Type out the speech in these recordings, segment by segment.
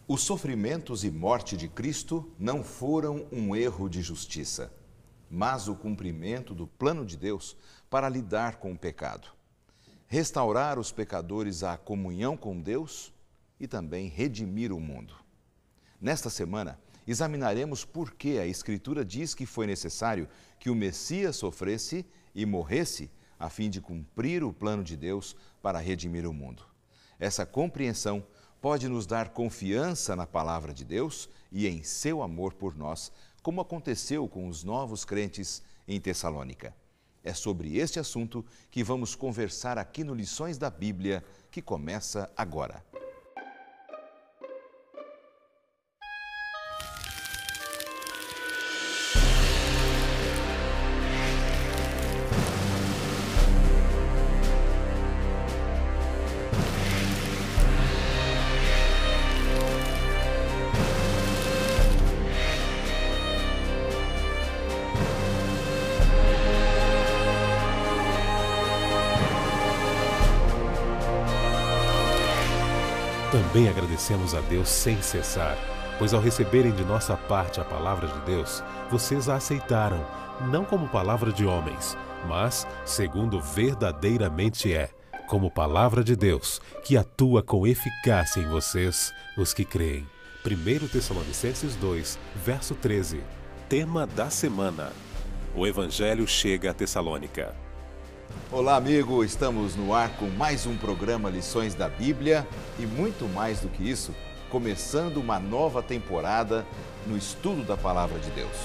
Os sofrimentos e morte de Cristo não foram um erro de justiça, mas o cumprimento do plano de Deus para lidar com o pecado, restaurar os pecadores à comunhão com Deus e também redimir o mundo. Nesta semana, examinaremos por que a Escritura diz que foi necessário que o Messias sofresse e morresse a fim de cumprir o plano de Deus para redimir o mundo. Essa compreensão pode nos dar confiança na palavra de Deus e em seu amor por nós, como aconteceu com os novos crentes em Tessalônica. É sobre este assunto que vamos conversar aqui no Lições da Bíblia, que começa agora. Também agradecemos a Deus sem cessar, pois ao receberem de nossa parte a palavra de Deus, vocês a aceitaram, não como palavra de homens, mas segundo verdadeiramente é, como palavra de Deus, que atua com eficácia em vocês, os que creem. 1 Tessalonicenses 2, verso 13. Tema da semana: o Evangelho chega a Tessalônica. Olá, amigo! Estamos no ar com mais um programa Lições da Bíblia e muito mais do que isso, começando uma nova temporada no estudo da Palavra de Deus.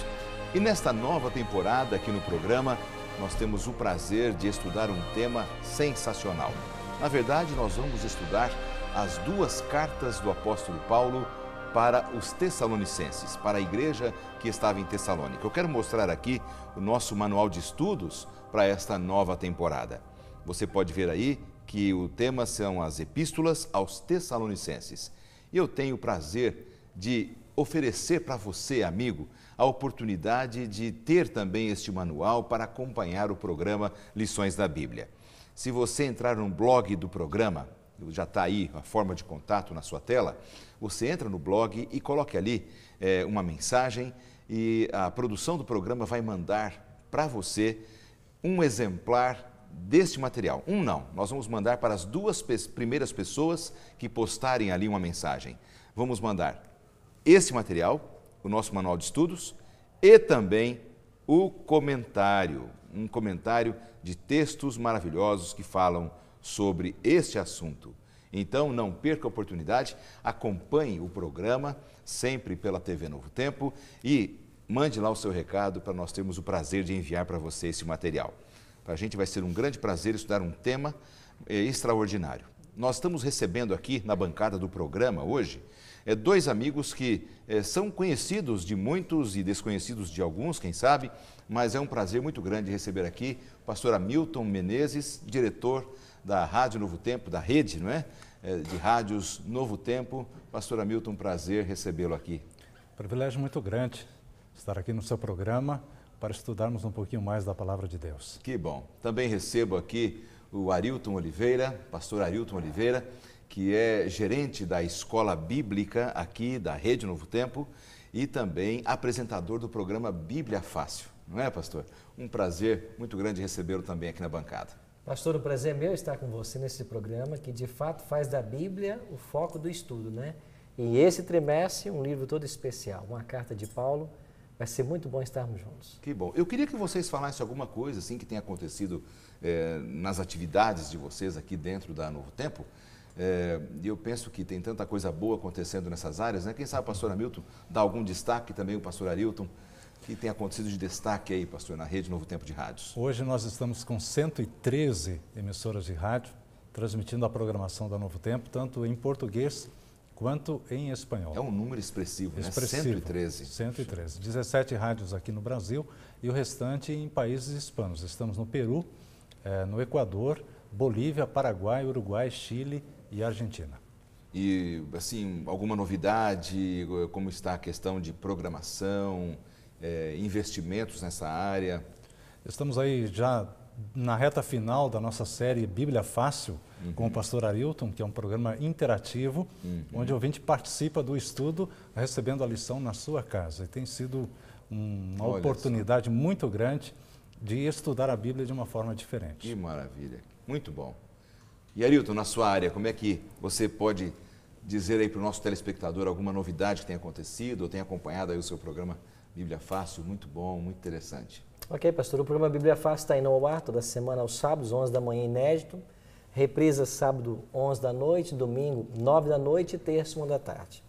E nesta nova temporada aqui no programa, nós temos o prazer de estudar um tema sensacional. Na verdade, nós vamos estudar as duas cartas do apóstolo Paulo para os Tessalonicenses, para a igreja que estava em Tessalônica. Eu quero mostrar aqui o nosso manual de estudos para esta nova temporada. Você pode ver aí que o tema são as epístolas aos Tessalonicenses. E eu tenho o prazer de oferecer para você, amigo, a oportunidade de ter também este manual para acompanhar o programa Lições da Bíblia. Se você entrar no blog do programa, já está aí a forma de contato na sua tela, você entra no blog e coloque ali uma mensagem e a produção do programa vai mandar para você um exemplar deste material. Nós vamos mandar para as duas primeiras pessoas que postarem ali uma mensagem. Vamos mandar esse material, o nosso manual de estudos, e também o comentário, um comentário de textos maravilhosos que falam sobre este assunto. Então, não perca a oportunidade, acompanhe o programa, sempre pela TV Novo Tempo, e mande lá o seu recado para nós termos o prazer de enviar para você esse material. Para a gente vai ser um grande prazer estudar um tema extraordinário. Nós estamos recebendo aqui na bancada do programa hoje dois amigos que são conhecidos de muitos e desconhecidos de alguns, quem sabe, mas é um prazer muito grande receber aqui o pastor Hamilton Menezes, diretor da Rádio Novo Tempo, da rede, não é? De rádios Novo Tempo. Pastor Hamilton, prazer recebê-lo aqui. Privilégio muito grande estar aqui no seu programa para estudarmos um pouquinho mais da Palavra de Deus. Que bom. Também recebo aqui o Arilton Oliveira, pastor Arilton Oliveira, que é gerente da Escola Bíblica aqui da Rede Novo Tempo e também apresentador do programa Bíblia Fácil. Não é, pastor? Um prazer muito grande recebê-lo também aqui na bancada. Pastor, o prazer é meu estar com você nesse programa que de fato faz da Bíblia o foco do estudo, né? E esse trimestre, um livro todo especial, uma carta de Paulo. Vai ser muito bom estarmos juntos. Que bom. Eu queria que vocês falassem alguma coisa assim que tenha acontecido nas atividades de vocês aqui dentro da Novo Tempo. E eu penso que tem tanta coisa boa acontecendo nessas áreas, né? Quem sabe o pastor Hamilton dá algum destaque, também o pastor Arilton, que tem acontecido de destaque aí, pastor, na Rede Novo Tempo de Rádios. Hoje nós estamos com 113 emissoras de rádio, transmitindo a programação da Novo Tempo, tanto em português quanto em espanhol. É um número expressivo, né? Expressivo, 113. 113. 17 rádios aqui no Brasil e o restante em países hispanos. Estamos no Peru, no Equador, Bolívia, Paraguai, Uruguai, Chile e Argentina. E, assim, alguma novidade? Como está a questão de programação, investimentos nessa área? Estamos aí já na reta final da nossa série Bíblia Fácil, com o pastor Arilton, que é um programa interativo, onde o ouvinte participa do estudo, recebendo a lição na sua casa. E tem sido uma oportunidade muito grande de estudar a Bíblia de uma forma diferente. Que maravilha, muito bom. E Arilton, na sua área, como é que você pode dizer aí para o nosso telespectador alguma novidade que tenha acontecido ou tenha acompanhado aí o seu programa Bíblia Fácil? Muito bom, muito interessante. Ok, pastor, o programa Bíblia Fácil está indo ao ar toda semana aos sábados, 11 da manhã, inédito. Reprisa sábado, 11 da noite, domingo, 9 da noite e terça, 1 da tarde.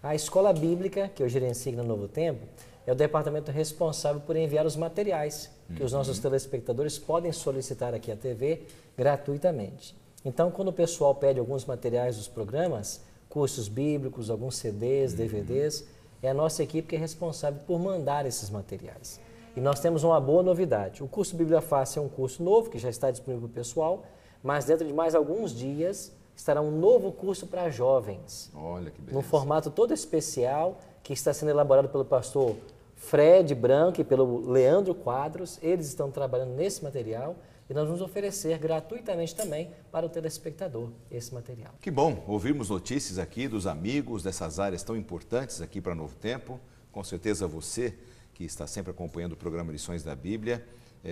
A Escola Bíblica, que eu gerencio no Novo Tempo, é o departamento responsável por enviar os materiais que os nossos telespectadores podem solicitar aqui à TV gratuitamente. Então, quando o pessoal pede alguns materiais dos programas, cursos bíblicos, alguns CDs, DVDs, é a nossa equipe que é responsável por mandar esses materiais. E nós temos uma boa novidade. O curso Bíblia Fácil é um curso novo, que já está disponível para o pessoal, mas dentro de mais alguns dias estará um novo curso para jovens. Olha que beleza. Num formato todo especial, que está sendo elaborado pelo pastor Fred Branco e pelo Leandro Quadros. Eles estão trabalhando nesse material e nós vamos oferecer gratuitamente também para o telespectador esse material. Que bom ouvirmos notícias aqui dos amigos dessas áreas tão importantes aqui para Novo Tempo. Com certeza você, que está sempre acompanhando o programa Lições da Bíblia,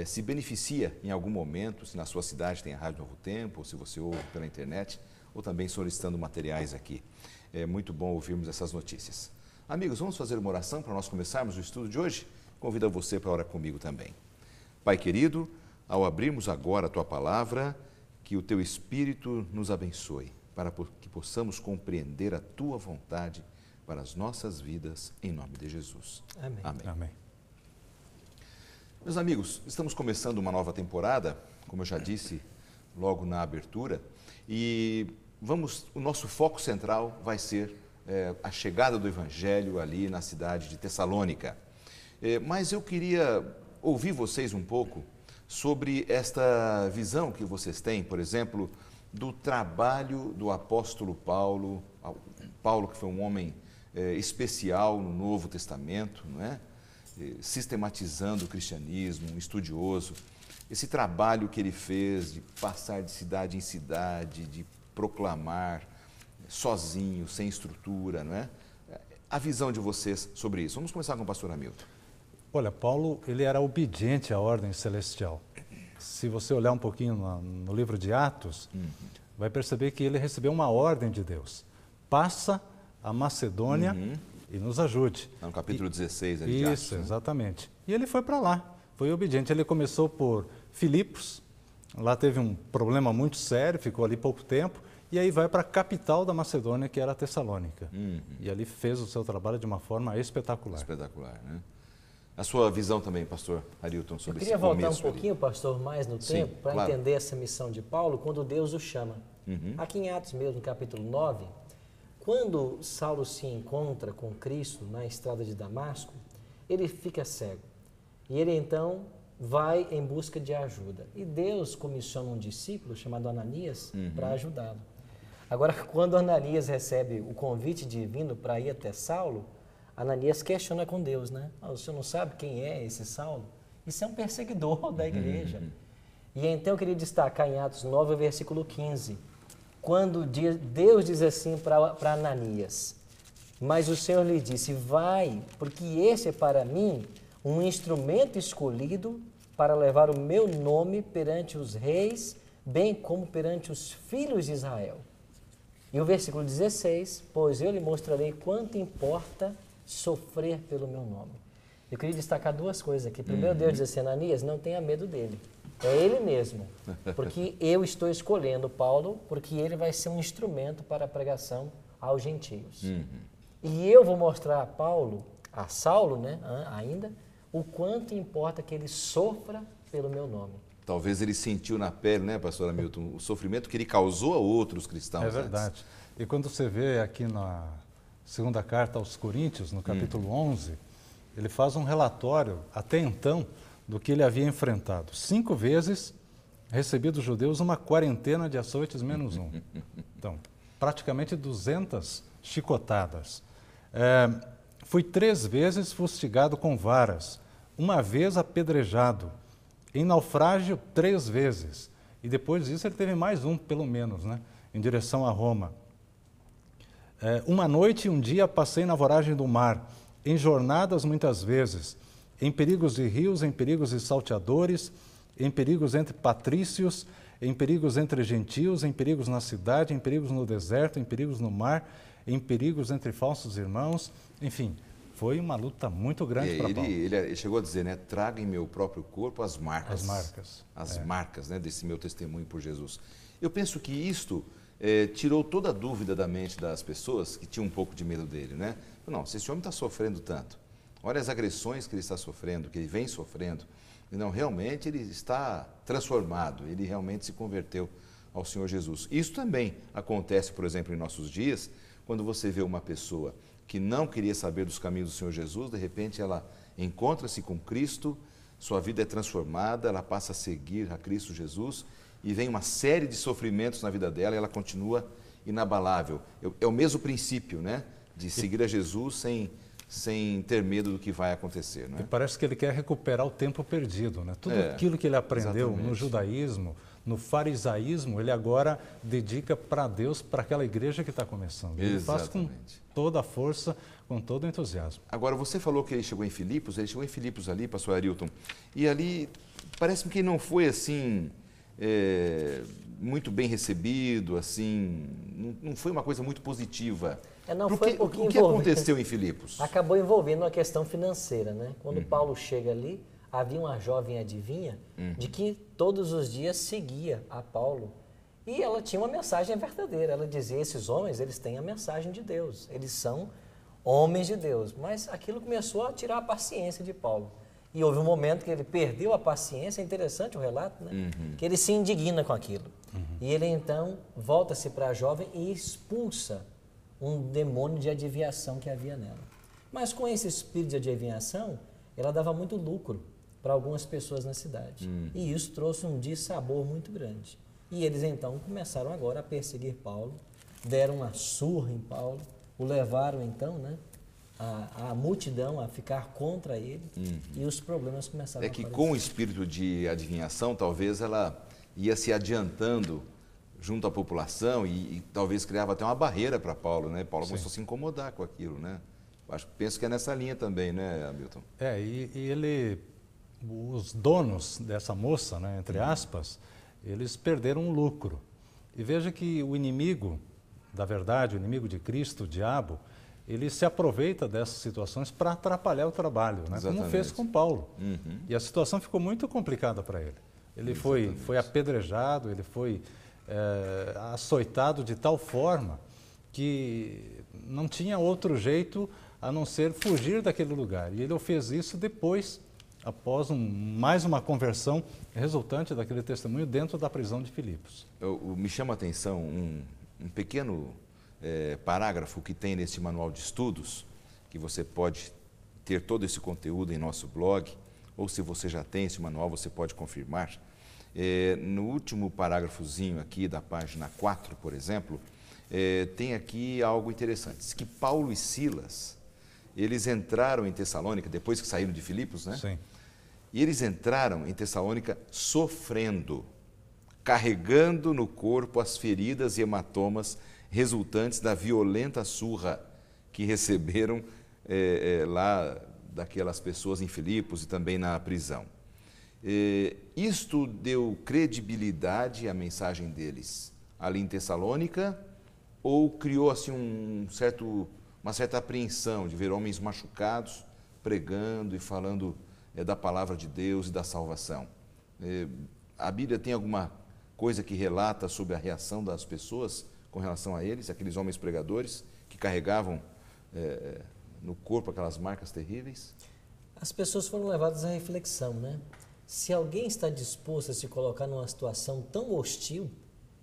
se beneficia em algum momento, se na sua cidade tem a Rádio Novo Tempo, ou se você ouve pela internet, ou também solicitando materiais aqui. É muito bom ouvirmos essas notícias. Amigos, vamos fazer uma oração para nós começarmos o estudo de hoje? Convido você para orar comigo também. Pai querido, ao abrirmos agora a Tua Palavra, que o Teu Espírito nos abençoe, para que possamos compreender a Tua vontade para as nossas vidas, em nome de Jesus. Amém. Amém. Amém. Meus amigos, estamos começando uma nova temporada, como eu já disse logo na abertura, e o nosso foco central vai ser a chegada do Evangelho ali na cidade de Tessalônica. Mas eu queria ouvir vocês um pouco sobre esta visão que vocês têm, por exemplo, do trabalho do apóstolo Paulo, que foi um homem especial no Novo Testamento, não é? Sistematizando o cristianismo, um estudioso, esse trabalho que ele fez de passar de cidade em cidade, de proclamar sozinho, sem estrutura, não é? A visão de vocês sobre isso. Vamos começar com o pastor Hamilton. Olha, Paulo, ele era obediente à ordem celestial. Se você olhar um pouquinho no livro de Atos, vai perceber que ele recebeu uma ordem de Deus. Passa a Macedônia e nos ajude. No capítulo 16 de Isso, Atos, né? exatamente. E ele foi para lá, foi obediente. Ele começou por Filipos, lá teve um problema muito sério, ficou ali pouco tempo, e aí vai para a capital da Macedônia, que era Tessalônica. E ali fez o seu trabalho de uma forma espetacular. Espetacular, né? A sua visão também, pastor Arilton, sobre esse começo. Eu queria voltar um pouquinho, pastor, mais no tempo, para claro. entender essa missão de Paulo, quando Deus o chama. Aqui em Atos mesmo, no capítulo 9, quando Saulo se encontra com Cristo na estrada de Damasco, ele fica cego. E ele então vai em busca de ajuda. E Deus comissiona um discípulo chamado Ananias para ajudá-lo. Agora, quando Ananias recebe o convite divino para ir até Saulo, Ananias questiona com Deus, né? O senhor não sabe quem é esse Saulo? Isso é um perseguidor da igreja. E então eu queria destacar em Atos 9, versículo 15, quando Deus diz assim para Ananias: mas o Senhor lhe disse, vai, porque esse é para mim um instrumento escolhido para levar o meu nome perante os reis, bem como perante os filhos de Israel. E o versículo 16, pois eu lhe mostrarei quanto importa sofrer pelo meu nome. Eu queria destacar duas coisas aqui. Primeiro, Deus diz assim, Ananias, não tenha medo dele. É ele mesmo. Porque eu estou escolhendo Paulo, porque ele vai ser um instrumento para a pregação aos gentios. E eu vou mostrar a Saulo, né, ainda, o quanto importa que ele sofra pelo meu nome. Talvez ele sentiu na pele, né, pastor Hamilton, o sofrimento que ele causou a outros cristãos. É verdade. Antes. E quando você vê aqui na segunda carta aos Coríntios, no capítulo 11, ele faz um relatório, até então, do que ele havia enfrentado. 5 vezes recebido dos judeus uma quarentena de açoites menos um. Então, praticamente 200 chicotadas. Fui 3 vezes fustigado com varas, uma vez apedrejado. em naufrágio 3 vezes. E depois disso ele teve mais um, pelo menos, né, em direção a Roma. Uma noite e um dia passei na voragem do mar, em jornadas muitas vezes, em perigos de rios, em perigos de salteadores, em perigos entre patrícios, em perigos entre gentios, em perigos na cidade, em perigos no deserto, em perigos no mar, em perigos entre falsos irmãos. Enfim, foi uma luta muito grande para Paulo. Ele chegou a dizer, né, traga em meu próprio corpo as marcas. As marcas. As marcas, né, desse meu testemunho por Jesus. Eu penso que isto tirou toda a dúvida da mente das pessoas que tinham um pouco de medo dele, né? Não, se esse homem está sofrendo tanto, olha as agressões que ele está sofrendo, que ele vem sofrendo, não, realmente ele está transformado, ele realmente se converteu ao Senhor Jesus. Isso também acontece, por exemplo, em nossos dias, quando você vê uma pessoa que não queria saber dos caminhos do Senhor Jesus, de repente ela encontra-se com Cristo, sua vida é transformada, ela passa a seguir a Cristo Jesus e vem uma série de sofrimentos na vida dela e ela continua inabalável. É o mesmo princípio, né? De seguir a Jesus sem ter medo do que vai acontecer. Né? E parece que ele quer recuperar o tempo perdido. Né? Tudo aquilo que ele aprendeu no judaísmo, no farisaísmo, ele agora dedica para Deus, para aquela igreja que está começando. Ele faz com toda a força, com todo o entusiasmo. Agora, você falou que ele chegou em Filipos ali, pastor Arilton, e ali parece-me que não foi assim muito bem recebido, assim, não foi uma coisa muito positiva. O que aconteceu em Filipos? Acabou envolvendo uma questão financeira, né? Quando Paulo chega ali, havia uma jovem adivinha de que todos os dias seguia a Paulo. E ela tinha uma mensagem verdadeira. Ela dizia, esses homens, eles têm a mensagem de Deus. Eles são homens de Deus. Mas aquilo começou a tirar a paciência de Paulo. E houve um momento que ele perdeu a paciência, é interessante o relato, né? Que ele se indigna com aquilo. E ele então volta-se para a jovem e expulsa um demônio de adivinhação que havia nela. Mas com esse espírito de adivinhação, ela dava muito lucro para algumas pessoas na cidade. E isso trouxe um dissabor muito grande. E eles então começaram agora a perseguir Paulo, deram uma surra em Paulo, o levaram então, né, a multidão a ficar contra ele e os problemas começaram a aparecer. É que com o espírito de adivinhação, talvez ela ia se adiantando junto à população e talvez criava até uma barreira para Paulo, né? Paulo começou a se incomodar com aquilo, né? Penso que é nessa linha também, né, Hamilton? Os donos dessa moça, né, entre aspas, eles perderam o lucro. E veja que o inimigo da verdade, o inimigo de Cristo, o diabo, ele se aproveita dessas situações para atrapalhar o trabalho, né? Como fez com Paulo. E a situação ficou muito complicada para ele. Ele foi apedrejado, ele foi açoitado de tal forma que não tinha outro jeito a não ser fugir daquele lugar. E ele fez isso depois, após mais uma conversão resultante daquele testemunho dentro da prisão de Filipos. Me chama a atenção um pequeno parágrafo que tem nesse manual de estudos, que você pode ter todo esse conteúdo em nosso blog, ou se você já tem esse manual, você pode confirmar. No último parágrafozinho aqui da página 4, por exemplo, tem aqui algo interessante. Diz que Paulo e Silas, eles entraram em Tessalônica, depois que saíram de Filipos, né? Sim. E eles entraram em Tessalônica sofrendo, carregando no corpo as feridas e hematomas resultantes da violenta surra que receberam lá daquelas pessoas em Filipos e também na prisão. Isto deu credibilidade à mensagem deles ali em Tessalônica ou criou assim uma certa apreensão de ver homens machucados pregando e falando da palavra de Deus e da salvação? A Bíblia tem alguma coisa que relata sobre a reação das pessoas com relação a eles, aqueles homens pregadores que carregavam no corpo aquelas marcas terríveis? As pessoas foram levadas à reflexão, né? Se alguém está disposto a se colocar numa situação tão hostil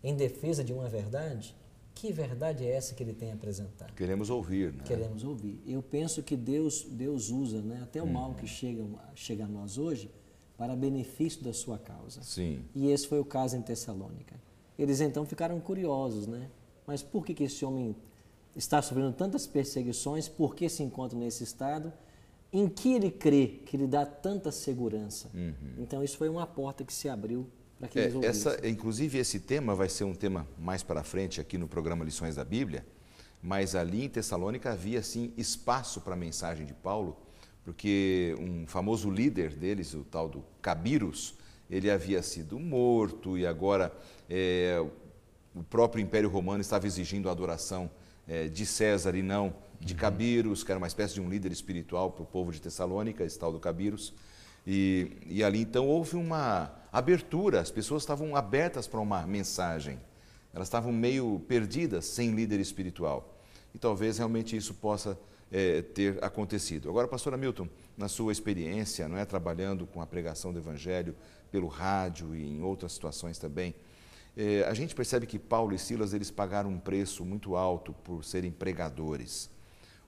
em defesa de uma verdade, que verdade é essa que ele tem a apresentar? Queremos ouvir, né? Queremos ouvir. Eu penso que Deus usa, né, até o mal que chega a nós hoje para benefício da sua causa. Sim. E esse foi o caso em Tessalônica. Eles então ficaram curiosos, né? Mas por que esse homem está sofrendo tantas perseguições? Por que se encontra nesse estado? em que ele crê, que lhe dá tanta segurança. Então isso foi uma porta que se abriu para que eles ouvissem. Inclusive esse tema vai ser um tema mais para frente aqui no programa Lições da Bíblia, mas ali em Tessalônica havia sim espaço para a mensagem de Paulo, porque um famoso líder deles, o tal do Cabirus, ele havia sido morto e agora o próprio Império Romano estava exigindo a adoração de César e não de Cabirus, que era uma espécie de um líder espiritual para o povo de Tessalônica, esse tal do Cabirus. E ali então houve uma abertura, as pessoas estavam abertas para uma mensagem, elas estavam meio perdidas, sem líder espiritual. E talvez realmente isso possa ter acontecido. Agora, pastor Hamilton, na sua experiência, não é, trabalhando com a pregação do Evangelho pelo rádio e em outras situações também, a gente percebe que Paulo e Silas, eles pagaram um preço muito alto por serem pregadores.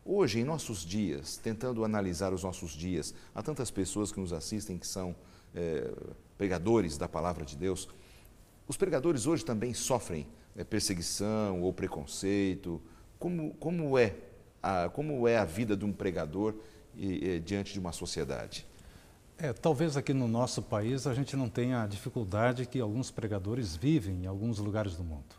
Hoje, em nossos dias, tentando analisar os nossos dias, há tantas pessoas que nos assistem que são pregadores da palavra de Deus. Os pregadores hoje também sofrem perseguição ou preconceito. Como é a vida de um pregador diante de uma sociedade? Talvez aqui no nosso país a gente não tenha a dificuldade que alguns pregadores vivem em alguns lugares do mundo.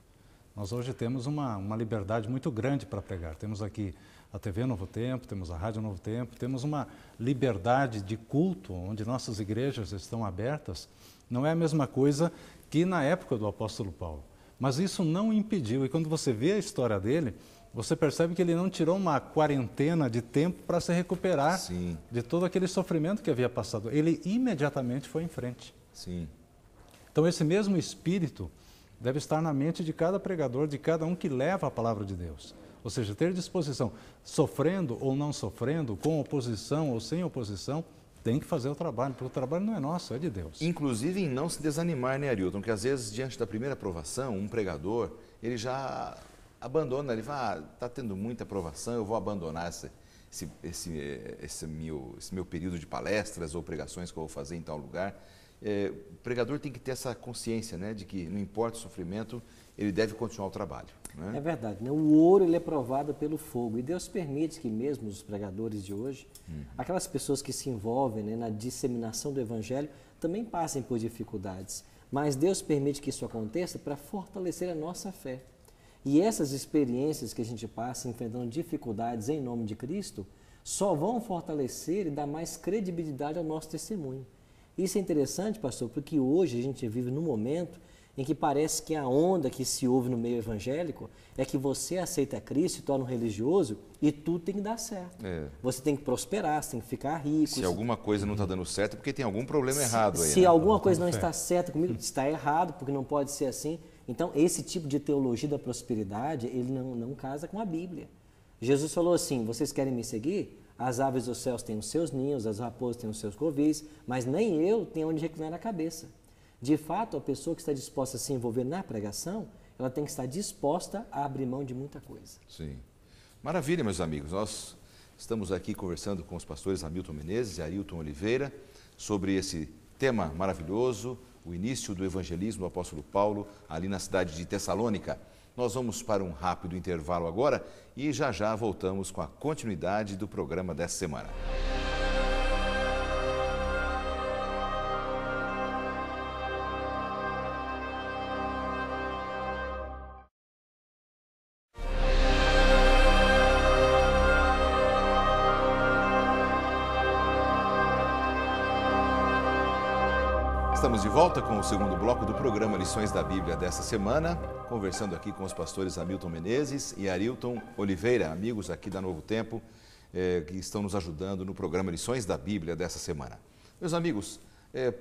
Nós hoje temos uma liberdade muito grande para pregar. Temos aqui a TV Novo Tempo, temos a Rádio Novo Tempo, temos uma liberdade de culto, onde nossas igrejas estão abertas. Não é a mesma coisa que na época do apóstolo Paulo. Mas isso não impediu, e quando você vê a história dele, você percebe que ele não tirou uma quarentena de tempo para se recuperar Sim. de todo aquele sofrimento que havia passado. Ele imediatamente foi em frente. Sim. Então esse mesmo espírito deve estar na mente de cada pregador, de cada um que leva a palavra de Deus. Ou seja, ter disposição, sofrendo ou não sofrendo, com oposição ou sem oposição, tem que fazer o trabalho, porque o trabalho não é nosso, é de Deus. Inclusive em não se desanimar, né, Arilton? Que às vezes, diante da primeira aprovação, um pregador, ele já abandona, ele fala, está tendo muita aprovação, eu vou abandonar esse meu período de palestras ou pregações que eu vou fazer em tal lugar. O pregador tem que ter essa consciência, né, de que não importa o sofrimento, ele deve continuar o trabalho. Né? É verdade, né? O ouro ele é provado pelo fogo e Deus permite que mesmo os pregadores de hoje, aquelas pessoas que se envolvem, né, na disseminação do Evangelho, também passem por dificuldades. Mas Deus permite que isso aconteça para fortalecer a nossa fé. E essas experiências que a gente passa enfrentando dificuldades em nome de Cristo, só vão fortalecer e dar mais credibilidade ao nosso testemunho. Isso é interessante, pastor, porque hoje a gente vive num momento em que parece que a onda que se ouve no meio evangélico é que você aceita Cristo, se torna um religioso e tudo tem que dar certo. Você tem que prosperar, você tem que ficar rico. Se alguma coisa não está dando certo, é porque tem algum problema errado aí. Se alguma coisa não está certa comigo, está errado, porque não pode ser assim. Então, esse tipo de teologia da prosperidade, ele não casa com a Bíblia. Jesus falou assim, vocês querem me seguir? As aves dos céus têm os seus ninhos, as raposas têm os seus covis, mas nem eu tenho onde reclinar a cabeça. De fato, a pessoa que está disposta a se envolver na pregação, ela tem que estar disposta a abrir mão de muita coisa. Sim. Maravilha, meus amigos. Nós estamos aqui conversando com os pastores Hamilton Menezes e Arilton Oliveira sobre esse tema maravilhoso, o início do evangelismo do apóstolo Paulo, ali na cidade de Tessalônica. Nós vamos para um rápido intervalo agora e já já voltamos com a continuidade do programa dessa semana. Estamos de volta com o segundo bloco do programa Lições da Bíblia dessa semana, conversando aqui com os pastores Hamilton Menezes e Arilton Oliveira, amigos aqui da Novo Tempo, que estão nos ajudando no programa Lições da Bíblia dessa semana. Meus amigos,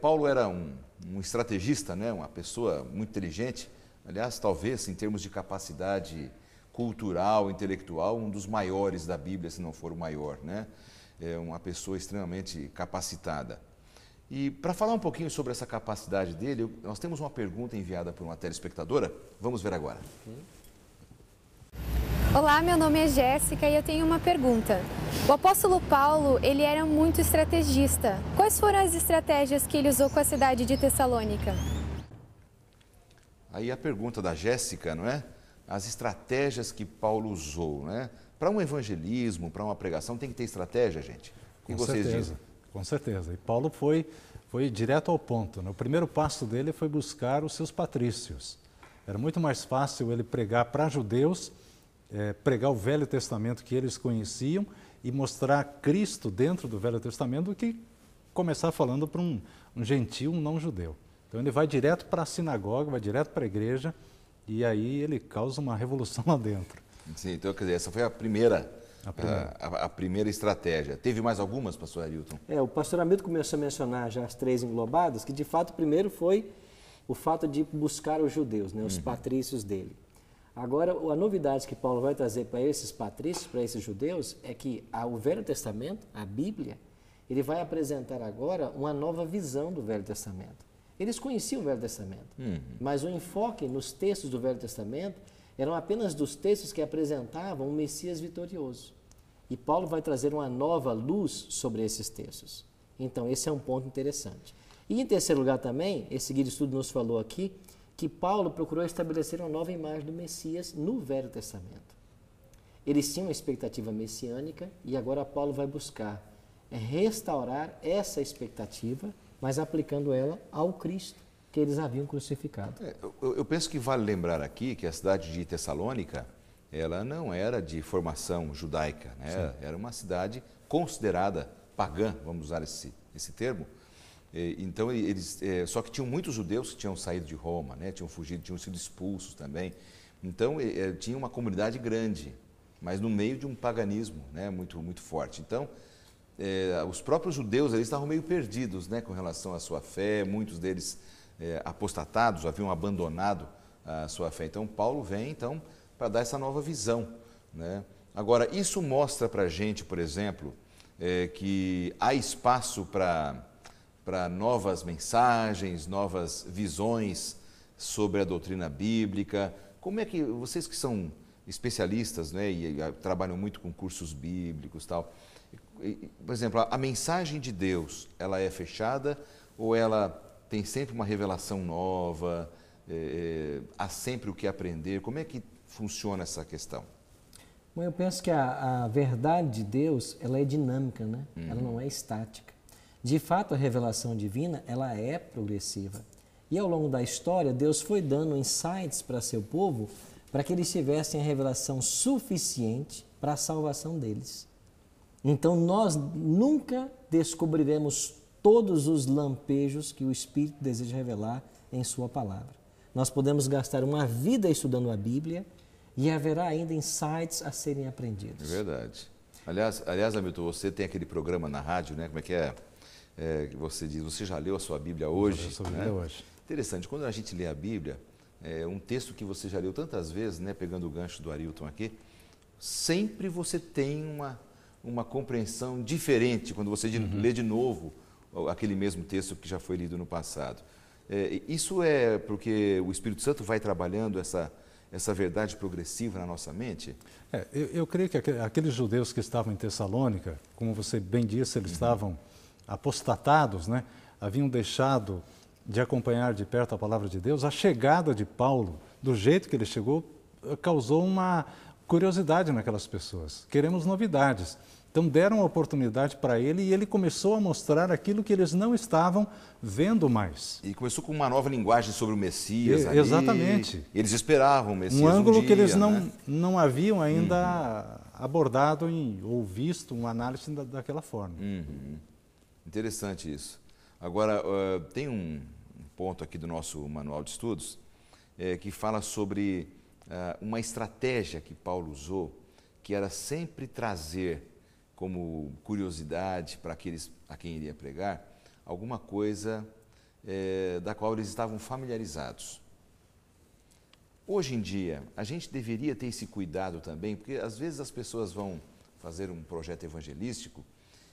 Paulo era um estrategista, né? Uma pessoa muito inteligente, aliás, talvez em termos de capacidade cultural, intelectual, um dos maiores da Bíblia, se não for o maior, né? Uma pessoa extremamente capacitada. E para falar um pouquinho sobre essa capacidade dele, nós temos uma pergunta enviada por uma telespectadora. Vamos ver agora. Olá, meu nome é Jéssica e eu tenho uma pergunta. O apóstolo Paulo, ele era muito estrategista. Quais foram as estratégias que ele usou com a cidade de Tessalônica? Aí a pergunta da Jéssica, não é? As estratégias que Paulo usou, né? Para um evangelismo, para uma pregação, tem que ter estratégia, gente? que vocês dizem? Com certeza. E Paulo foi direto ao ponto, né? O primeiro passo dele foi buscar os seus patrícios. Era muito mais fácil ele pregar para judeus, pregar o Velho Testamento que eles conheciam e mostrar Cristo dentro do Velho Testamento do que começar falando para um gentio, um não-judeu. Então ele vai direto para a sinagoga, vai direto para a igreja e aí ele causa uma revolução lá dentro. Sim, então quer dizer, essa foi a primeira estratégia. Teve mais algumas, pastor Arilton? O pastor Hamilton começou a mencionar já as 3 englobadas, que de fato o primeiro foi o fato de buscar os judeus, né, os patrícios dele. Agora, a novidade que Paulo vai trazer para esses patrícios, para esses judeus, é que o Velho Testamento, a Bíblia, ele vai apresentar agora uma nova visão do Velho Testamento. Eles conheciam o Velho Testamento, mas o enfoque nos textos do Velho Testamento eram apenas dos textos que apresentavam um Messias vitorioso. E Paulo vai trazer uma nova luz sobre esses textos. Então, esse é um ponto interessante. E, em terceiro lugar também, esse guia de estudo nos falou aqui, que Paulo procurou estabelecer uma nova imagem do Messias no Velho Testamento. Eles tinham uma expectativa messiânica e agora Paulo vai buscar restaurar essa expectativa, mas aplicando ela ao Cristo que eles haviam crucificado. Eu penso que vale lembrar aqui que a cidade de Tessalônica, ela não era de formação judaica, né? Era uma cidade considerada pagã, vamos usar esse termo. Então, só que tinham muitos judeus que tinham saído de Roma, né? Tinham fugido, tinham sido expulsos também. Então, tinha uma comunidade grande, mas no meio de um paganismo, né? Muito, muito forte. Então, os próprios judeus eles estavam meio perdidos, né? Com relação à sua fé, muitos deles apostatados, haviam abandonado a sua fé. Então, Paulo vem para dar essa nova visão, né? Agora, isso mostra para a gente, por exemplo, que há espaço para novas mensagens, novas visões sobre a doutrina bíblica. Como é que vocês que são especialistas, né, e trabalham muito com cursos bíblicos e tal, por exemplo, a mensagem de Deus, ela é fechada ou ela tem sempre uma revelação nova, há sempre o que aprender? Como é que funciona essa questão? Bom, eu penso que a verdade de Deus, ela é dinâmica, né? Ela não é estática. De fato, a revelação divina, ela é progressiva. E ao longo da história, Deus foi dando insights para seu povo para que eles tivessem a revelação suficiente para a salvação deles. Então, nós nunca descobriremos todos os lampejos que o Espírito deseja revelar em sua palavra. Nós podemos gastar uma vida estudando a Bíblia e haverá ainda insights a serem aprendidos. É verdade. Aliás, Hamilton, você tem aquele programa na rádio, né? Como é que é? Você diz, você já leu a sua Bíblia hoje? Eu já li a Bíblia hoje. Interessante, quando a gente lê a Bíblia, um texto que você já leu tantas vezes, né, pegando o gancho do Arilton aqui, sempre você tem uma compreensão diferente quando você lê de novo aquele mesmo texto que já foi lido no passado. Isso é porque o Espírito Santo vai trabalhando essa verdade progressiva na nossa mente? Eu creio que aqueles judeus que estavam em Tessalônica, como você bem disse, eles estavam apostatados, né? Haviam deixado de acompanhar de perto a palavra de Deus. A chegada de Paulo, do jeito que ele chegou, causou uma curiosidade naquelas pessoas. Queremos novidades. Então deram a oportunidade para ele e ele começou a mostrar aquilo que eles não estavam vendo mais. E começou com uma nova linguagem sobre o Messias ali. Exatamente. Eles esperavam o Messias ângulo dia, que eles né? não haviam ainda abordado ou visto uma análise daquela forma. Interessante isso. Agora, tem um ponto aqui do nosso manual de estudos que fala sobre uma estratégia que Paulo usou, que era sempre trazer como curiosidade para aqueles a quem iria pregar, alguma coisa da qual eles estavam familiarizados. Hoje em dia, a gente deveria ter esse cuidado também, porque às vezes as pessoas vão fazer um projeto evangelístico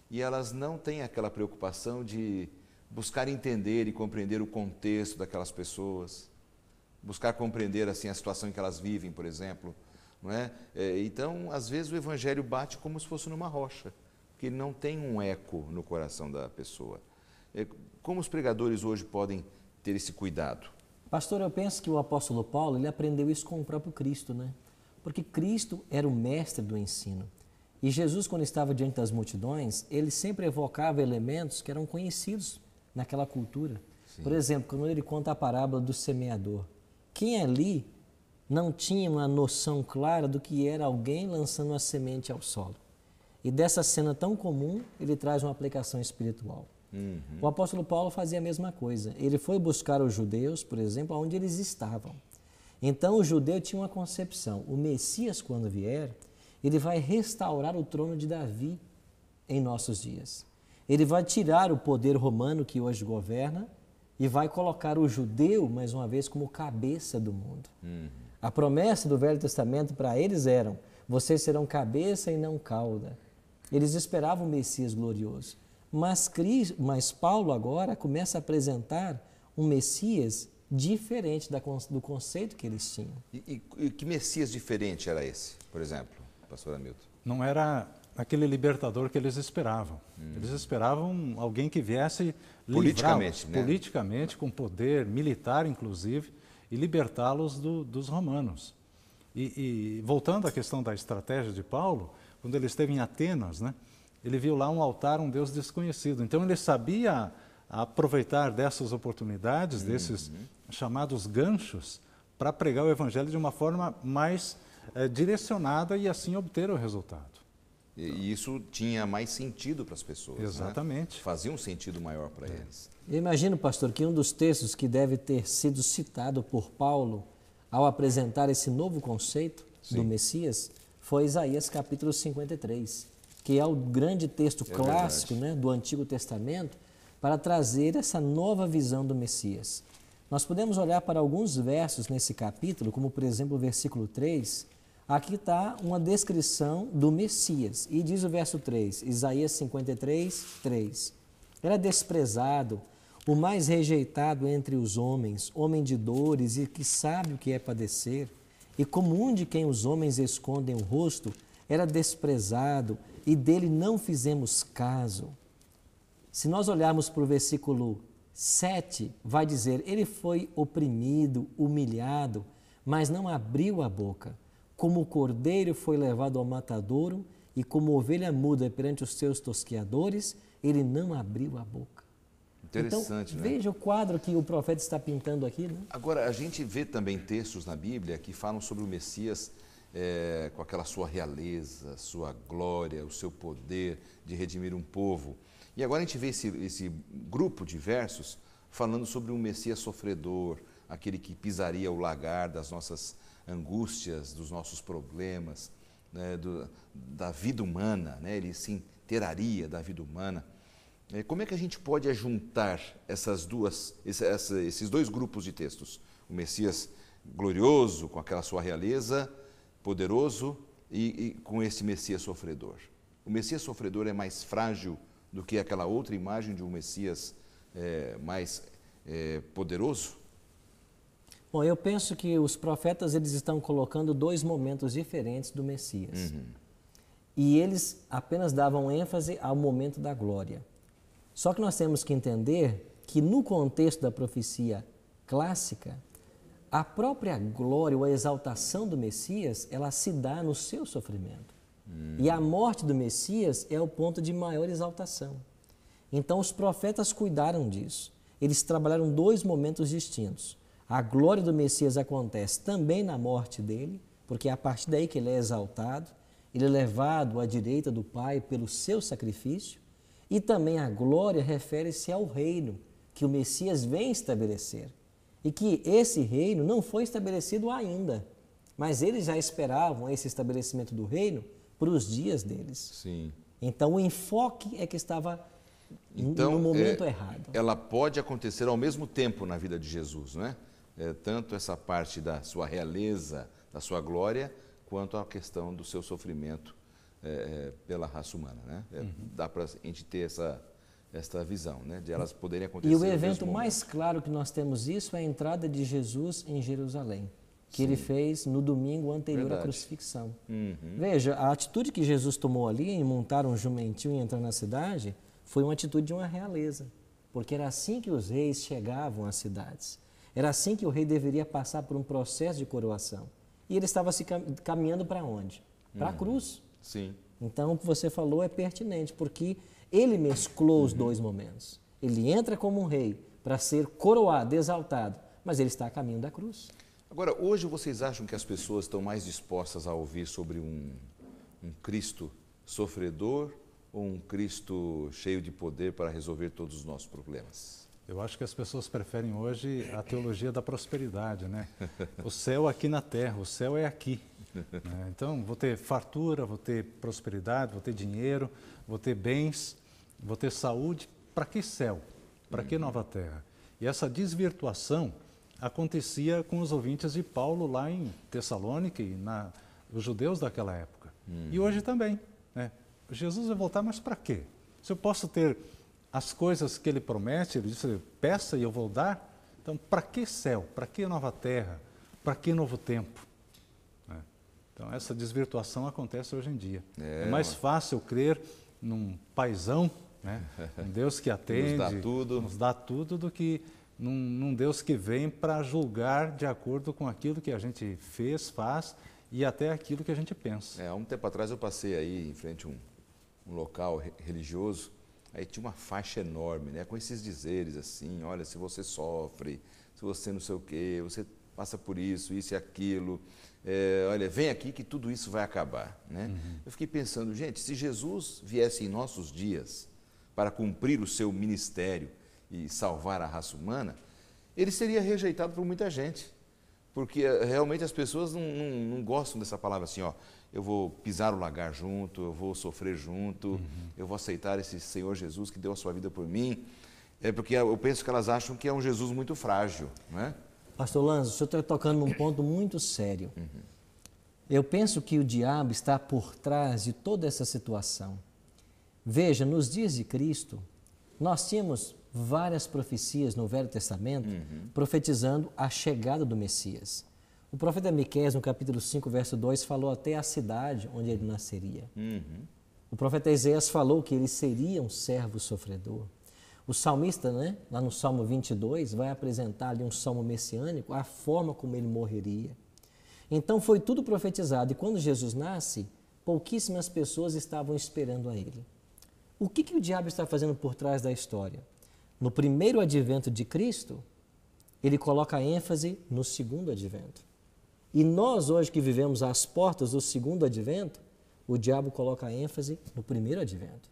e elas não têm aquela preocupação de buscar entender e compreender o contexto daquelas pessoas, buscar compreender assim a situação em que elas vivem, por exemplo. Não é? Então, às vezes o evangelho bate como se fosse numa rocha, porque ele não tem um eco no coração da pessoa. Como os pregadores hoje podem ter esse cuidado? Pastor, eu penso que o apóstolo Paulo ele aprendeu isso com o próprio Cristo, né? Porque Cristo era o mestre do ensino. E Jesus, quando estava diante das multidões, ele sempre evocava elementos que eram conhecidos naquela cultura. Sim. Por exemplo, quando ele conta a parábola do semeador, quem ali não tinha uma noção clara do que era alguém lançando a semente ao solo? E dessa cena tão comum, ele traz uma aplicação espiritual. O apóstolo Paulo fazia a mesma coisa. Ele foi buscar os judeus, por exemplo, onde eles estavam. Então, o judeu tinha uma concepção. O Messias, quando vier, ele vai restaurar o trono de Davi em nossos dias. Ele vai tirar o poder romano que hoje governa e vai colocar o judeu, mais uma vez, como cabeça do mundo. A promessa do Velho Testamento para eles era: vocês serão cabeça e não cauda. Eles esperavam o Messias glorioso. Mas Paulo agora começa a apresentar um Messias diferente do conceito que eles tinham. E que Messias diferente era esse, por exemplo, pastor Hamilton? Não era aquele libertador que eles esperavam. Eles esperavam alguém que viesse politicamente, né? Politicamente, com poder militar, inclusive, e libertá-los dos romanos. E voltando à questão da estratégia de Paulo, quando ele esteve em Atenas, né, ele viu lá um altar, um Deus desconhecido. Então ele sabia aproveitar dessas oportunidades, desses chamados ganchos, para pregar o evangelho de uma forma mais direcionada e assim obter o resultado. E isso tinha mais sentido para as pessoas. Exatamente. Né? Fazia um sentido maior para eles. Eu imagino, pastor, que um dos textos que deve ter sido citado por Paulo ao apresentar esse novo conceito do Messias foi Isaías capítulo 53, que é o grande texto clássico, né, do Antigo Testamento, para trazer essa nova visão do Messias. Nós podemos olhar para alguns versos nesse capítulo, como por exemplo o versículo 3, aqui está uma descrição do Messias. E diz o verso 3, Isaías 53, 3. Era desprezado, o mais rejeitado entre os homens, homem de dores e que sabe o que é padecer. E como um de quem os homens escondem o rosto, era desprezado e dele não fizemos caso. Se nós olharmos para o versículo 7, vai dizer, ele foi oprimido, humilhado, mas não abriu a boca. Como o cordeiro foi levado ao matadouro e como ovelha muda perante os seus tosqueadores, ele não abriu a boca. Interessante, então, né? Veja o quadro que o profeta está pintando aqui. Né? Agora, a gente vê também textos na Bíblia que falam sobre o Messias com aquela sua realeza, sua glória, o seu poder de redimir um povo. E agora a gente vê esse grupo de versos falando sobre um Messias sofredor, aquele que pisaria o lagar das nossas angústias, dos nossos problemas, né, da vida humana, né, ele se inteiraria da vida humana. Como é que a gente pode ajuntar esses dois grupos de textos? O Messias glorioso, com aquela sua realeza, poderoso, e com esse Messias sofredor. O Messias sofredor é mais frágil do que aquela outra imagem de um Messias mais poderoso? Bom, eu penso que os profetas eles estão colocando dois momentos diferentes do Messias. E eles apenas davam ênfase ao momento da glória. Só que nós temos que entender que no contexto da profecia clássica, a própria glória ou a exaltação do Messias, ela se dá no seu sofrimento. E a morte do Messias é o ponto de maior exaltação. Então os profetas cuidaram disso. Eles trabalharam dois momentos distintos. A glória do Messias acontece também na morte dele, porque é a partir daí que ele é exaltado, ele é levado à direita do Pai pelo seu sacrifício, e também a glória refere-se ao reino que o Messias vem estabelecer. E que esse reino não foi estabelecido ainda, mas eles já esperavam esse estabelecimento do reino para os dias deles. Sim. Então o enfoque é que estava no momento errado. Ela pode acontecer ao mesmo tempo na vida de Jesus, não é? Tanto essa parte da sua realeza, da sua glória, quanto a questão do seu sofrimento pela raça humana, né? Dá para a gente ter esta visão, né? De elas poderem acontecer. E o evento mais claro que nós temos isso é a entrada de Jesus em Jerusalém, que ele fez no domingo anterior à crucifixão. Veja, a atitude que Jesus tomou ali em montar um jumentinho e entrar na cidade foi uma atitude de uma realeza, porque era assim que os reis chegavam às cidades. Era assim que o rei deveria passar por um processo de coroação. E ele estava se caminhando para onde? Para a cruz. Sim. Então, o que você falou é pertinente, porque ele mesclou os dois momentos. Ele entra como um rei para ser coroado, exaltado, mas ele está a caminho da cruz. Agora, hoje vocês acham que as pessoas estão mais dispostas a ouvir sobre um Cristo sofredor ou um Cristo cheio de poder para resolver todos os nossos problemas? Eu acho que as pessoas preferem hoje a teologia da prosperidade, né? O céu aqui na terra, o céu é aqui. Né? Então, vou ter fartura, vou ter prosperidade, vou ter dinheiro, vou ter bens, vou ter saúde. Para que céu? Para que nova terra? E essa desvirtuação acontecia com os ouvintes de Paulo lá em Tessalônica e os judeus daquela época. E hoje também. Né? Jesus vai voltar, mas para quê? Se eu posso ter as coisas que ele promete, ele disse, peça e eu vou dar. Então, para que céu? Para que nova terra? Para que novo tempo? Né? Então, essa desvirtuação acontece hoje em dia. É mais fácil crer num paizão, né? Um Deus que atende, nos dá tudo do que num Deus que vem para julgar de acordo com aquilo que a gente fez, faz e até aquilo que a gente pensa. Há um tempo atrás eu passei aí em frente a um local religioso, aí tinha uma faixa enorme, né, com esses dizeres assim, olha, se você sofre, se você não sei o quê, você passa por isso e aquilo, olha, vem aqui que tudo isso vai acabar. Né? Eu fiquei pensando, gente, se Jesus viesse em nossos dias para cumprir o seu ministério e salvar a raça humana, ele seria rejeitado por muita gente, porque realmente as pessoas não gostam dessa palavra assim, ó, eu vou pisar o lagar junto, eu vou sofrer junto, eu vou aceitar esse Senhor Jesus que deu a sua vida por mim, porque eu penso que elas acham que é um Jesus muito frágil, não é? Pastor Lanzo, o senhor está tocando num ponto muito sério. Eu penso que o diabo está por trás de toda essa situação. Veja, nos dias de Cristo, nós tínhamos várias profecias no Velho Testamento profetizando a chegada do Messias. O profeta Miqueias, no capítulo 5, verso 2, falou até a cidade onde ele nasceria. O profeta Isaías falou que ele seria um servo sofredor. O salmista, né, lá no Salmo 22, vai apresentar ali um salmo messiânico, a forma como ele morreria. Então foi tudo profetizado e quando Jesus nasce, pouquíssimas pessoas estavam esperando a ele. O que o diabo está fazendo por trás da história? No primeiro advento de Cristo, ele coloca ênfase no segundo advento. E nós, hoje que vivemos às portas do segundo advento, o diabo coloca ênfase no primeiro advento.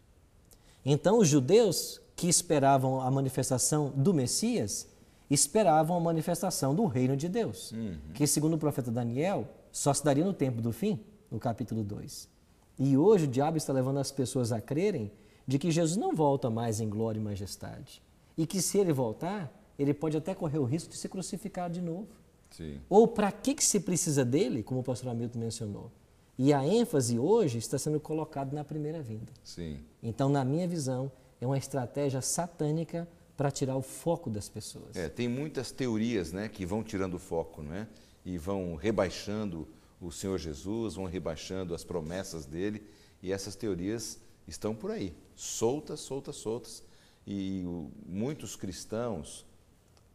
Então, os judeus que esperavam a manifestação do Messias, esperavam a manifestação do reino de Deus, que, segundo o profeta Daniel, só se daria no tempo do fim, no capítulo 2. E hoje o diabo está levando as pessoas a crerem de que Jesus não volta mais em glória e majestade. E que se ele voltar, ele pode até correr o risco de ser crucificado de novo. Sim. Ou para que se precisa dele, como o pastor Hamilton mencionou. E a ênfase hoje está sendo colocada na primeira vinda. Sim. Então, na minha visão, é uma estratégia satânica para tirar o foco das pessoas. Tem muitas teorias, né, que vão tirando o foco, né, e vão rebaixando o Senhor Jesus, vão rebaixando as promessas dele, e essas teorias estão por aí, soltas. E muitos cristãos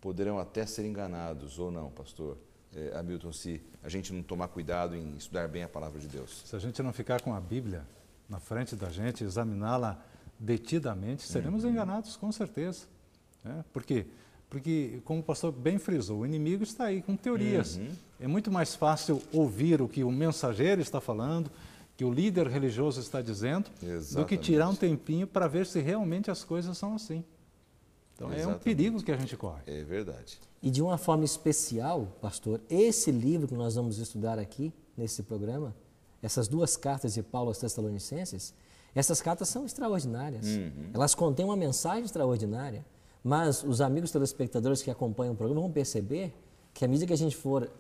poderão até ser enganados, ou não, pastor Hamilton, se a gente não tomar cuidado em estudar bem a palavra de Deus. Se a gente não ficar com a Bíblia na frente da gente, examiná-la detidamente, seremos enganados com certeza. Por quê? Porque, como o pastor bem frisou, o inimigo está aí com teorias. É muito mais fácil ouvir o que o mensageiro está falando, que o líder religioso está dizendo, do que tirar um tempinho para ver se realmente as coisas são assim. Então, é um perigo que a gente corre. É verdade. E de uma forma especial, pastor, esse livro que nós vamos estudar aqui, nesse programa, essas duas cartas de Paulo aos Tessalonicenses, essas cartas são extraordinárias. Elas contêm uma mensagem extraordinária, mas os amigos telespectadores que acompanham o programa vão perceber que à medida que a gente for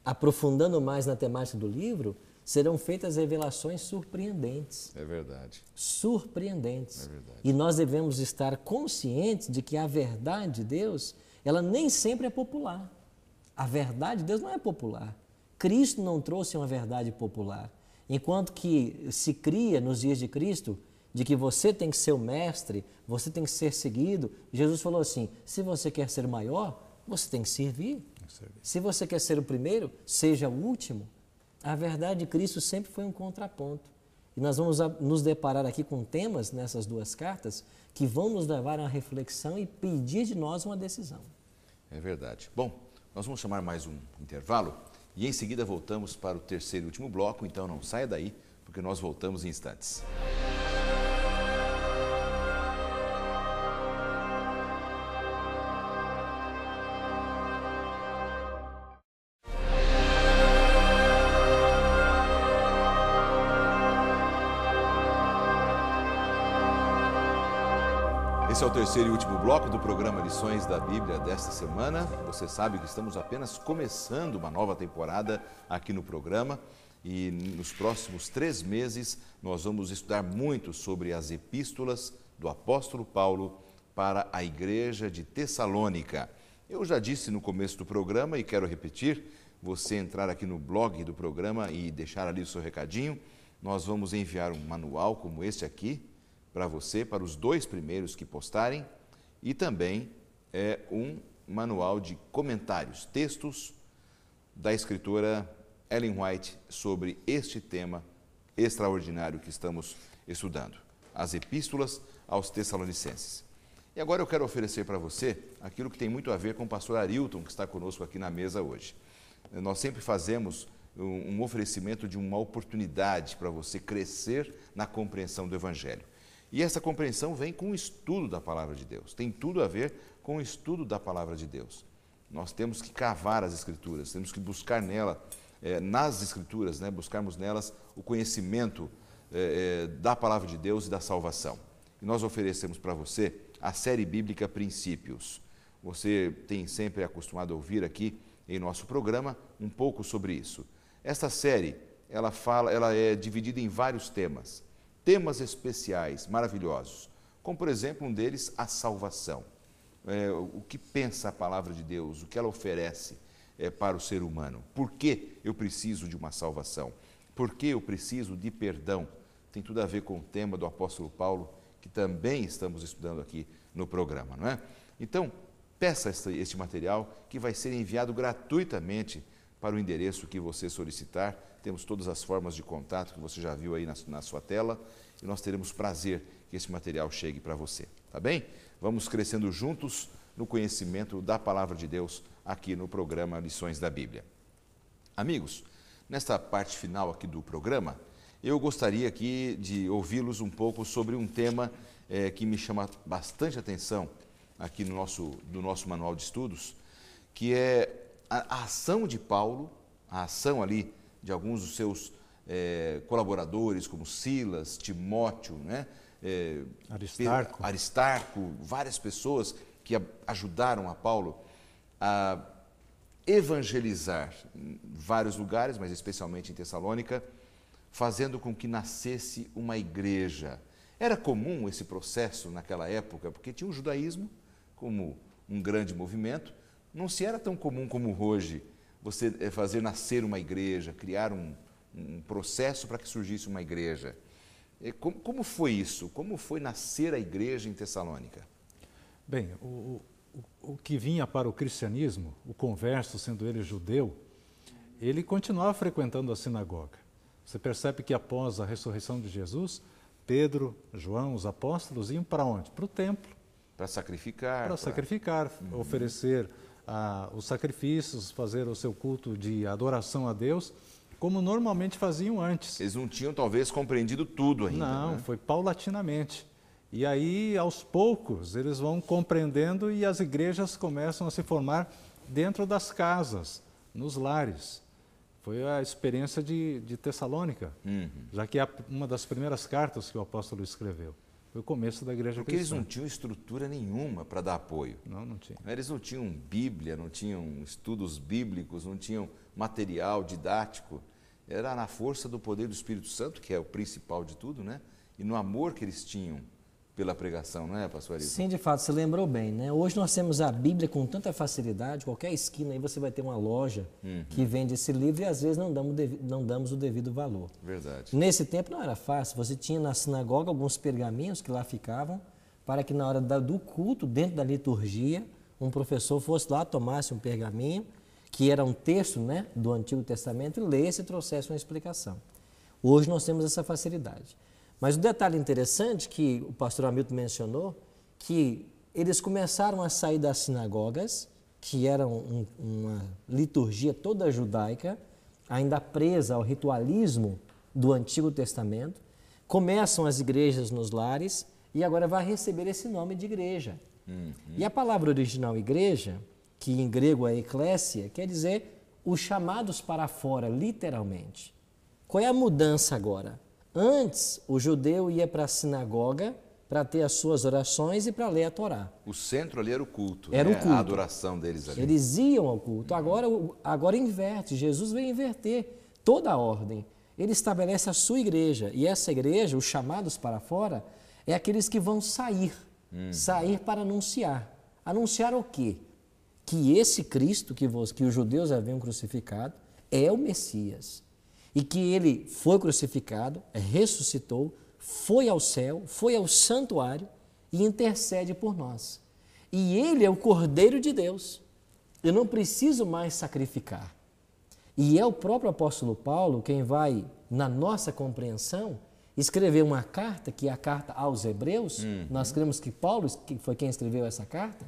aprofundando mais na temática do livro, serão feitas revelações surpreendentes. É verdade. Surpreendentes. É verdade. E nós devemos estar conscientes de que a verdade de Deus, ela nem sempre é popular. A verdade de Deus não é popular. Cristo não trouxe uma verdade popular. Enquanto que se cria nos dias de Cristo, de que você tem que ser o mestre, você tem que ser seguido, Jesus falou assim, se você quer ser maior, você tem que servir. Se você quer ser o primeiro, seja o último. A verdade de Cristo sempre foi um contraponto. E nós vamos nos deparar aqui com temas nessas duas cartas que vão nos levar a uma reflexão e pedir de nós uma decisão. É verdade. Bom, nós vamos chamar mais um intervalo e em seguida voltamos para o terceiro e último bloco, então não saia daí, porque nós voltamos em instantes. Esse é o terceiro e último bloco do programa Lições da Bíblia desta semana. Você sabe que estamos apenas começando uma nova temporada aqui no programa e nos próximos 3 meses nós vamos estudar muito sobre as epístolas do apóstolo Paulo para a igreja de Tessalônica. Eu já disse no começo do programa e quero repetir, você entrar aqui no blog do programa e deixar ali o seu recadinho, nós vamos enviar um manual como este aqui, para você, para os 2 primeiros que postarem, e também um manual de comentários, textos da escritora Ellen White sobre este tema extraordinário que estamos estudando, as epístolas aos Tessalonicenses. E agora eu quero oferecer para você aquilo que tem muito a ver com o pastor Arilton, que está conosco aqui na mesa hoje. Nós sempre fazemos um oferecimento de uma oportunidade para você crescer na compreensão do Evangelho. E essa compreensão vem com o estudo da Palavra de Deus, tem tudo a ver com o estudo da Palavra de Deus. Nós temos que cavar as Escrituras, temos que buscar nela, nas Escrituras, buscarmos nelas o conhecimento da Palavra de Deus e da salvação. E nós oferecemos para você a série bíblica Princípios. Você tem sempre acostumado a ouvir aqui em nosso programa um pouco sobre isso. Esta série, ela é dividida em vários temas especiais, maravilhosos, como por exemplo um deles, a salvação. O que pensa a palavra de Deus, o que ela oferece para o ser humano. Por que eu preciso de uma salvação? Por que eu preciso de perdão? Tem tudo a ver com o tema do apóstolo Paulo, que também estamos estudando aqui no programa, não é? Então, peça este material que vai ser enviado gratuitamente para o endereço que você solicitar. Temos todas as formas de contato que você já viu aí na sua tela e nós teremos prazer que esse material chegue para você, tá bem? Vamos crescendo juntos no conhecimento da Palavra de Deus aqui no programa Lições da Bíblia. Amigos, nesta parte final aqui do programa, eu gostaria aqui de ouvi-los um pouco sobre um tema que me chama bastante atenção aqui no nosso manual de estudos, que é a ação de Paulo, a ação ali de alguns dos seus colaboradores, como Silas, Timóteo, Aristarco, várias pessoas que ajudaram a Paulo a evangelizar em vários lugares, mas especialmente em Tessalônica, fazendo com que nascesse uma igreja. Era comum esse processo naquela época, porque tinha o judaísmo como um grande movimento, não se era tão comum como hoje você fazer nascer uma igreja, criar um processo para que surgisse uma igreja. Como foi isso? Como foi nascer a igreja em Tessalônica? Bem, o que vinha para o cristianismo, o converso, sendo ele judeu, ele continuava frequentando a sinagoga. Você percebe que após a ressurreição de Jesus, Pedro, João, os apóstolos iam para onde? Para o templo. Para sacrificar. Para sacrificar, oferecer os sacrifícios, fazer o seu culto de adoração a Deus, como normalmente faziam antes. Eles não tinham talvez compreendido tudo ainda. Não, foi paulatinamente. E aí, aos poucos, eles vão compreendendo e as igrejas começam a se formar dentro das casas, nos lares. Foi a experiência de Tessalônica, já que é uma das primeiras cartas que o apóstolo escreveu. Foi o começo da igreja cristã. Porque eles não tinham estrutura nenhuma para dar apoio. Não tinha. Eles não tinham Bíblia, não tinham estudos bíblicos, não tinham material didático. Era na força do poder do Espírito Santo, que é o principal de tudo, né? E no amor que eles tinham pela pregação, não é, pastor Arilton? Sim, de fato, você lembrou bem, né? Hoje nós temos a Bíblia com tanta facilidade, qualquer esquina aí você vai ter uma loja que vende esse livro e às vezes não damos o devido valor. Verdade. Nesse tempo não era fácil, você tinha na sinagoga alguns pergaminhos que lá ficavam para que na hora do culto, dentro da liturgia, um professor fosse lá, tomasse um pergaminho, que era um texto, né, do Antigo Testamento, e lesse e trouxesse uma explicação. Hoje nós temos essa facilidade. Mas o detalhe interessante que o pastor Hamilton mencionou, que eles começaram a sair das sinagogas, que eram uma liturgia toda judaica, ainda presa ao ritualismo do Antigo Testamento, começam as igrejas nos lares e agora vai receber esse nome de igreja. E a palavra original igreja, que em grego é eclésia, quer dizer os chamados para fora, literalmente. Qual é a mudança agora? Antes, o judeu ia para a sinagoga para ter as suas orações e para ler a Torá. O centro ali era o culto, Era né? o culto. A adoração deles ali. Eles iam ao culto. Agora inverte. Jesus veio inverter toda a ordem. Ele estabelece a sua igreja. E essa igreja, os chamados para fora, é aqueles que vão sair. Sair para anunciar. Anunciar o quê? Que esse Cristo que os judeus haviam crucificado é o Messias. E que ele foi crucificado, ressuscitou, foi ao céu, foi ao santuário e intercede por nós. E ele é o Cordeiro de Deus. Eu não preciso mais sacrificar. E é o próprio apóstolo Paulo quem vai, na nossa compreensão, escrever uma carta, que é a carta aos Hebreus. Nós cremos que Paulo que foi quem escreveu essa carta,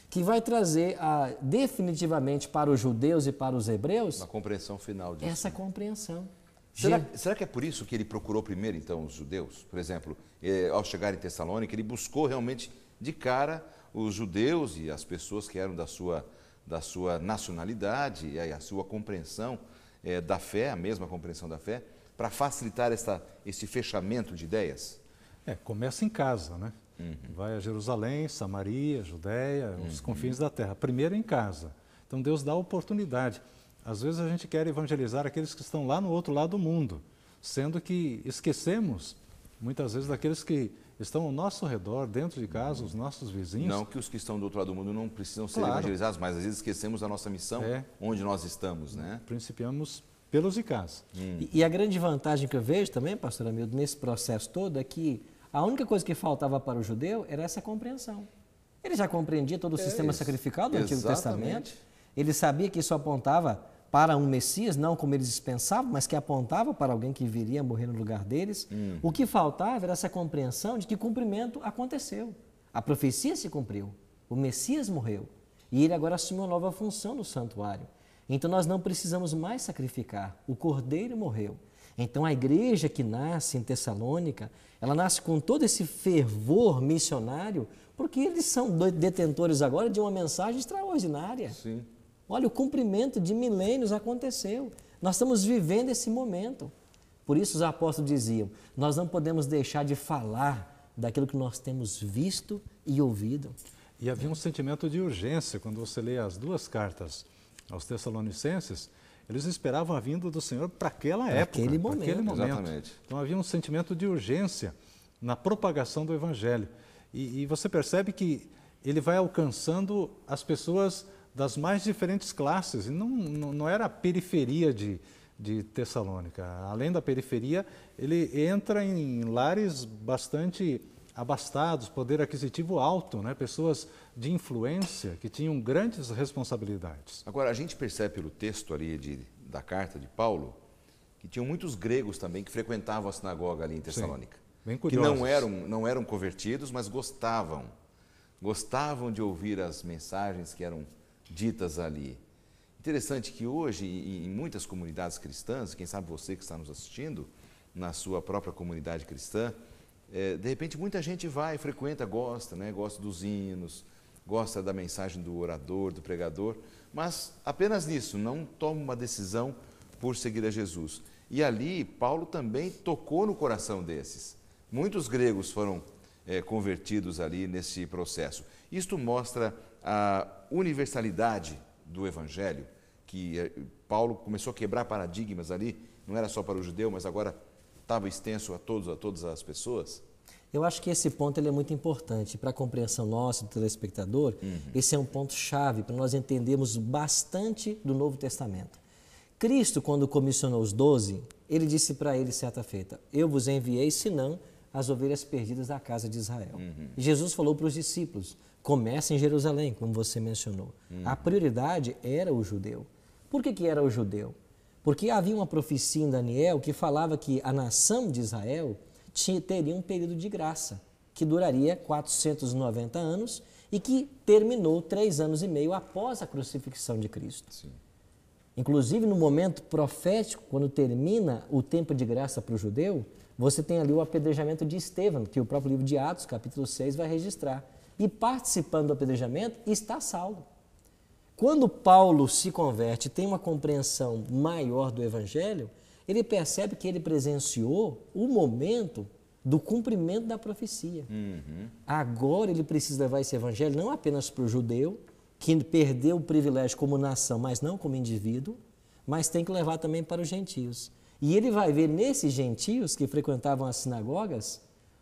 que vai trazer definitivamente para os judeus e para os hebreus Uma compreensão final disso. essa compreensão. Será que é por isso que ele procurou primeiro, então, os judeus? Por exemplo, ao chegar em Tessalônica, ele buscou realmente de cara os judeus e as pessoas que eram da sua nacionalidade e a sua compreensão da fé, a mesma compreensão da fé, para facilitar esse fechamento de ideias? Começa em casa, né? Vai a Jerusalém, Samaria, Judéia, os confins da terra. Primeiro em casa. Então Deus dá oportunidade. Às vezes a gente quer evangelizar aqueles que estão lá no outro lado do mundo, sendo que esquecemos, muitas vezes, daqueles que estão ao nosso redor, dentro de casa, os nossos vizinhos. Não que os que estão do outro lado do mundo não precisam ser Claro. evangelizados, mas às vezes esquecemos a nossa missão, onde nós estamos, né? Principiamos pelos de casa. E a grande vantagem que eu vejo também, pastor Hamilton, nesse processo todo é que a única coisa que faltava para o judeu era essa compreensão. Ele já compreendia todo o sistema isso. sacrificial do Antigo Exatamente. Testamento. Ele sabia que isso apontava para um Messias, não como eles pensavam, mas que apontava para alguém que viria a morrer no lugar deles. O que faltava era essa compreensão de que o cumprimento aconteceu. A profecia se cumpriu. O Messias morreu. E ele agora assumiu uma nova função no santuário. Então nós não precisamos mais sacrificar. O Cordeiro morreu. Então a igreja que nasce em Tessalônica, ela nasce com todo esse fervor missionário, porque eles são detentores agora de uma mensagem extraordinária. Sim. Olha, o cumprimento de milênios aconteceu. Nós estamos vivendo esse momento. Por isso os apóstolos diziam, nós não podemos deixar de falar daquilo que nós temos visto e ouvido. E havia um sentimento de urgência quando você lê as duas cartas aos Tessalonicenses. Eles esperavam a vinda do Senhor para aquela época, aquele para aquele momento. Exatamente. Então havia um sentimento de urgência na propagação do Evangelho. E você percebe que ele vai alcançando as pessoas das mais diferentes classes. E não era a periferia de Tessalônica. Além da periferia, ele entra em lares bastante abastados, poder aquisitivo alto, né? Pessoas de influência que tinham grandes responsabilidades. Agora, a gente percebe pelo texto ali da carta de Paulo que tinham muitos gregos também que frequentavam a sinagoga ali em Tessalônica. Bem que curiosos. não eram convertidos, mas gostavam de ouvir as mensagens que eram ditas ali. Interessante que hoje, em muitas comunidades cristãs, quem sabe você que está nos assistindo, na sua própria comunidade cristã, de repente muita gente vai, frequenta, gosta, né? Gosta dos hinos, gosta da mensagem do orador, do pregador, mas apenas nisso, não toma uma decisão por seguir a Jesus. E ali, Paulo também tocou no coração desses. Muitos gregos foram convertidos ali nesse processo. Isto mostra a universalidade do Evangelho, que Paulo começou a quebrar paradigmas ali, não era só para o judeu, mas agora estava extenso a todas as pessoas. Eu acho que esse ponto ele é muito importante para a compreensão nossa, do telespectador. Esse é um ponto chave para nós entendermos bastante do Novo Testamento. Cristo, quando comissionou os 12, ele disse para eles certa feita, eu vos enviei, senão as ovelhas perdidas da casa de Israel. E Jesus falou para os discípulos, comecem em Jerusalém, como você mencionou. A prioridade era o judeu. Por que era o judeu? Porque havia uma profecia em Daniel que falava que a nação de Israel teria um período de graça, que duraria 490 anos e que terminou 3 anos e meio após a crucifixão de Cristo. Sim. Inclusive, no momento profético, quando termina o tempo de graça para o judeu, você tem ali o apedrejamento de Estevão, que o próprio livro de Atos, capítulo 6, vai registrar. E participando do apedrejamento está Saulo. Quando Paulo se converte e tem uma compreensão maior do Evangelho, ele percebe que ele presenciou o momento do cumprimento da profecia. Agora ele precisa levar esse Evangelho não apenas para o judeu, que perdeu o privilégio como nação, mas não como indivíduo, mas tem que levar também para os gentios. E ele vai ver nesses gentios que frequentavam as sinagogas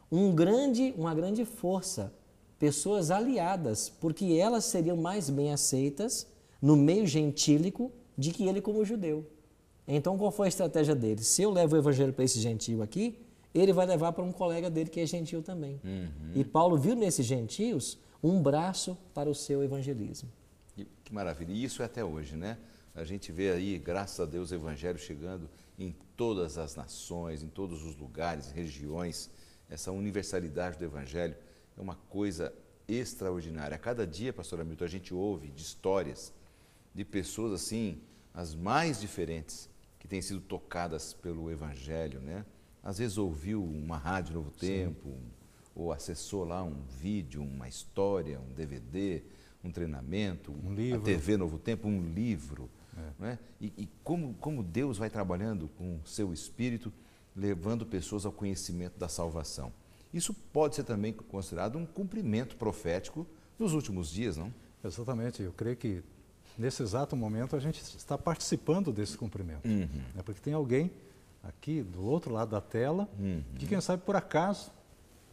uma grande força, pessoas aliadas, porque elas seriam mais bem aceitas no meio gentílico de que ele como judeu. Então, qual foi a estratégia dele? Se eu levo o evangelho para esse gentio aqui, ele vai levar para um colega dele que é gentil também. E Paulo viu nesses gentios um braço para o seu evangelismo. Que maravilha. E isso é até hoje, né? A gente vê aí, graças a Deus, o evangelho chegando em todas as nações, em todos os lugares, regiões. Essa universalidade do evangelho é uma coisa extraordinária. A cada dia, pastor Hamilton, a gente ouve de histórias de pessoas assim, as mais diferentes, que têm sido tocadas pelo evangelho, né? Às vezes ouviu uma rádio Novo Tempo, ou acessou lá um vídeo, uma história, um DVD, um treinamento, um livro. A TV Novo Tempo, um livro. Né? E como Deus vai trabalhando com o seu Espírito, levando pessoas ao conhecimento da salvação. Isso pode ser também considerado um cumprimento profético nos últimos dias, não? Exatamente. Eu creio que nesse exato momento a gente está participando desse cumprimento. Porque tem alguém aqui do outro lado da tela que, quem sabe, por acaso,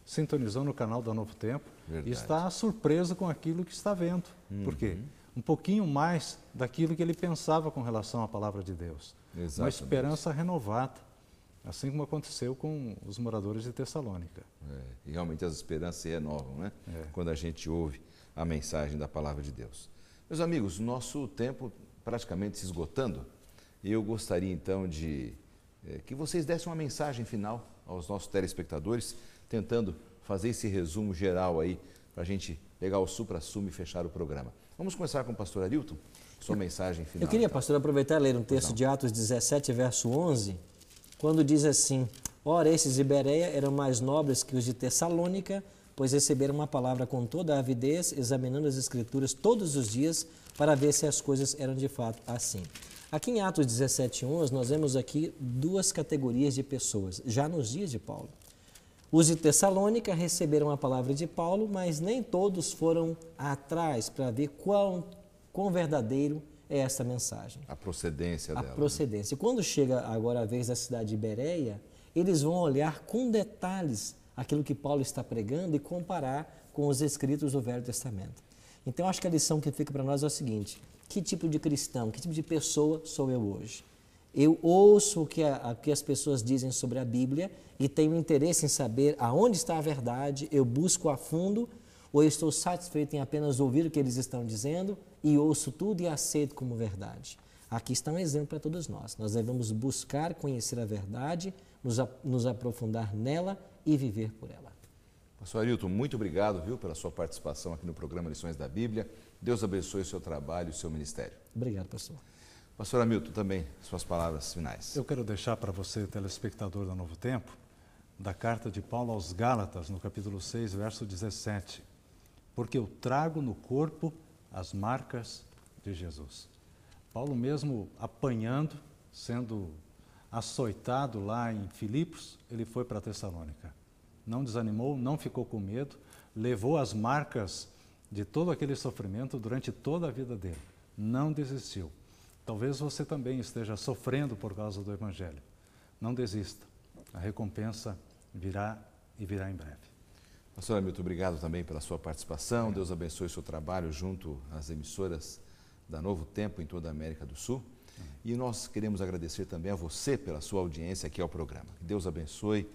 sintonizou no canal da Novo Tempo. Verdade. E está surpreso com aquilo que está vendo. Por quê? Um pouquinho mais daquilo que ele pensava com relação à palavra de Deus. Exatamente. Uma esperança renovada, assim como aconteceu com os moradores de Tessalônica. E realmente as esperanças se renovam, né? Quando a gente ouve a mensagem da palavra de Deus. Meus amigos, nosso tempo praticamente se esgotando, e eu gostaria então de que vocês dessem uma mensagem final aos nossos telespectadores, tentando fazer esse resumo geral aí, para a gente pegar o supra-sumo e fechar o programa. Vamos começar com o pastor Arilton, sua mensagem final. Eu queria, pastor, aproveitar e ler um texto de Atos 17, verso 11, quando diz assim: ora, esses de Bereia eram mais nobres que os de Tessalônica, pois receberam uma palavra com toda a avidez, examinando as Escrituras todos os dias, para ver se as coisas eram de fato assim. Aqui em Atos 17, 11, nós vemos aqui 2 categorias de pessoas, já nos dias de Paulo. Os de Tessalônica receberam a palavra de Paulo, mas nem todos foram atrás para ver quão verdadeiro é essa mensagem. A procedência dela. A procedência. Quando chega agora a vez da cidade de Bereia, eles vão olhar com detalhes aquilo que Paulo está pregando e comparar com os escritos do Velho Testamento. Então, acho que a lição que fica para nós é o seguinte: que tipo de cristão, que tipo de pessoa sou eu hoje? Eu ouço o que as pessoas dizem sobre a Bíblia e tenho interesse em saber aonde está a verdade, eu busco a fundo, ou eu estou satisfeito em apenas ouvir o que eles estão dizendo e ouço tudo e aceito como verdade? Aqui está um exemplo para todos nós. Nós devemos buscar conhecer a verdade, nos aprofundar nela e viver por ela. Pastor Arilton, muito obrigado, viu, pela sua participação aqui no programa Lições da Bíblia. Deus abençoe o seu trabalho e o seu ministério. Obrigado, pastor. Pastor Hamilton, também suas palavras finais. Eu quero deixar para você, telespectador da Novo Tempo, da carta de Paulo aos Gálatas, no capítulo 6, verso 17. Porque eu trago no corpo as marcas de Jesus. Paulo mesmo apanhando, sendo açoitado lá em Filipos, ele foi para Tessalônica. Não desanimou, não ficou com medo, levou as marcas de todo aquele sofrimento durante toda a vida dele. Não desistiu. Talvez você também esteja sofrendo por causa do Evangelho. Não desista. A recompensa virá e virá em breve. Pastor Hamilton, obrigado também pela sua participação. Deus abençoe o seu trabalho junto às emissoras da Novo Tempo em toda a América do Sul. E nós queremos agradecer também a você pela sua audiência aqui ao programa. Que Deus abençoe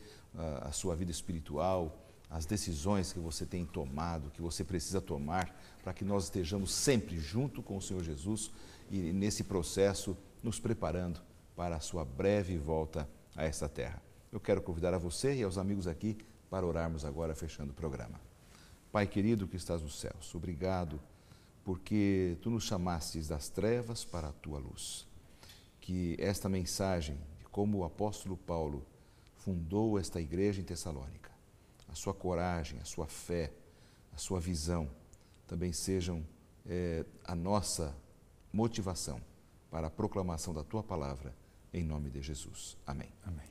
a sua vida espiritual, as decisões que você tem tomado, que você precisa tomar, para que nós estejamos sempre junto com o Senhor Jesus e nesse processo nos preparando para a sua breve volta a esta terra. Eu quero convidar a você e aos amigos aqui para orarmos agora, fechando o programa. Pai querido que estás nos céus, obrigado porque Tu nos chamastes das trevas para a Tua luz. Que esta mensagem de como o apóstolo Paulo fundou esta igreja em Tessalônica, a sua coragem, a sua fé, a sua visão, também sejam a nossa motivação para a proclamação da Tua palavra, em nome de Jesus. Amém. Amém.